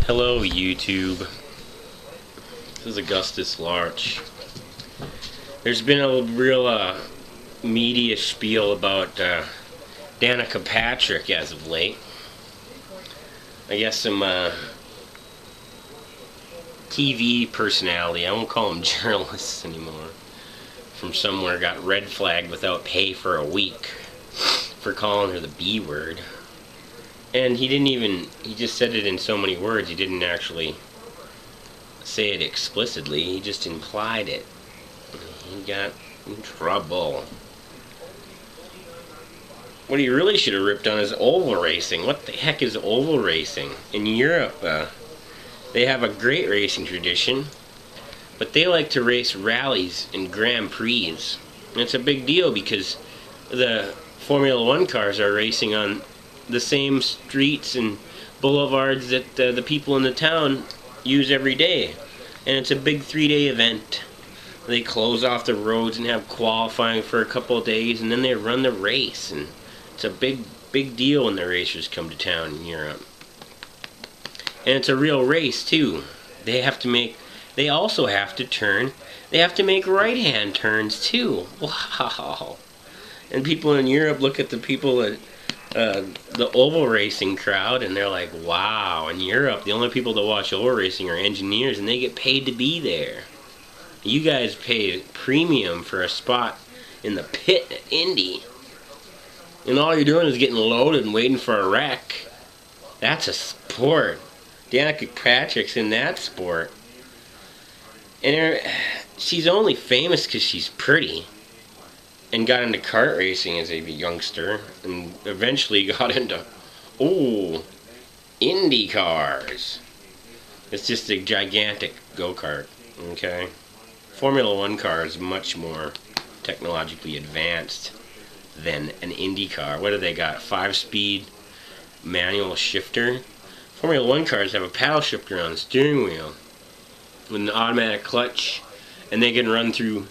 Hello YouTube, this is AugustusLarch. There's been a real media spiel about Danica Patrick as of late. I guess some TV personality, I won't call them journalists anymore, from somewhere got red flagged without pay for a week for calling her the B word. And he just said it in so many words, he didn't actually say it explicitly, he just implied it. He got in trouble. What he really should have ripped on is oval racing. What the heck is oval racing? In Europe, they have a great racing tradition, but they like to race rallies and Grand Prix. And it's a big deal because the Formula 1 cars are racing on the same streets and boulevards that the people in the town use every day. And it's a big 3-day event. They close off the roads and have qualifying for a couple of days, and then they run the race. And it's a big deal when the racers come to town in Europe. And it's a real race too. They also have to turn. They have to make right-hand turns too. Wow. And people in Europe look at the people at the oval racing crowd, and they're like, wow, in Europe the only people that watch oval racing are engineers, and they get paid to be there. You guys pay premium for a spot in the pit at Indy, and all you're doing is getting loaded and waiting for a wreck. That's a sport. Danica Patrick's in that sport, and she's only famous because she's pretty, and got into kart racing as a youngster, and eventually got into, Indy cars. It's just a gigantic go-kart, okay? Formula 1 car is much more technologically advanced than an Indy car. What do they got? 5-speed manual shifter? Formula 1 cars have a paddle shifter on the steering wheel with an automatic clutch, and they can run through,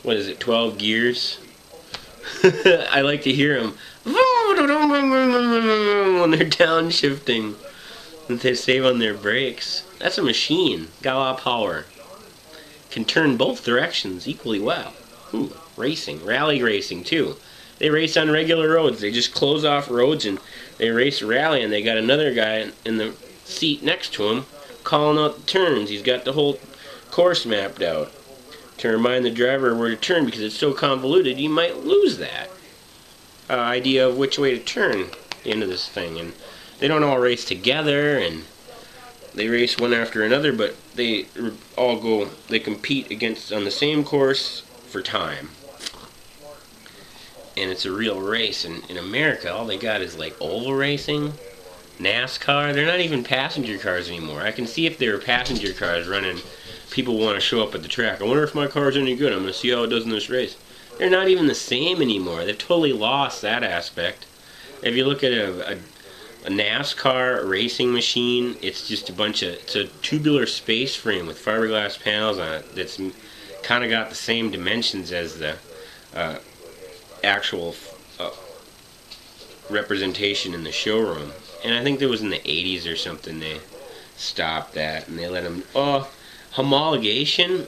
12 gears? I like to hear them when they're downshifting, and they save on their brakes. That's a machine. Got a lot of power. Can turn both directions equally well. Racing. Rally racing too. They race on regular roads. They just close off roads and they race rally, and they got another guy in the seat next to him calling out the turns. He's got the whole course mapped out to remind the driver where to turn, because it's so convoluted you might lose that idea of which way to turn at the end of this thing. And they don't all race together, and they race one after another, but they compete on the same course for time. And it's a real race. And in America, all they got is like oval racing, NASCAR. They're not even passenger cars anymore. I can see if there were passenger cars running, people want to show up at the track. I wonder if my car's any good. I'm going to see how it does in this race. They're not even the same anymore. They've totally lost that aspect. If you look at a NASCAR racing machine, it's just it's a tubular space frame with fiberglass panels on it that's kind of got the same dimensions as the actual representation in the showroom. And I think that was in the 80s or something they stopped that, and they let them, homologation?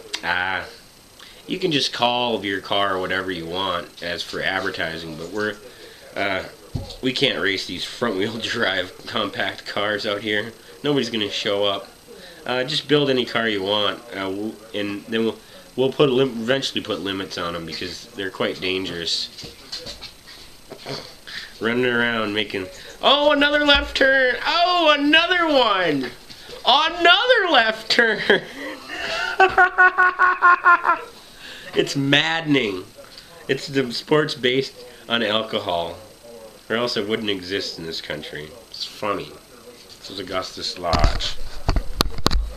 You can just call your car whatever you want as for advertising, but we can't race these front-wheel drive compact cars out here. Nobody's going to show up. Just build any car you want, and then we'll eventually put limits on them, because they're quite dangerous. Running around making, another left turn! Oh, another one! Another left turn! It's maddening. It's the sports based on alcohol, or else it wouldn't exist in this country. It's funny. This is AugustusLarch.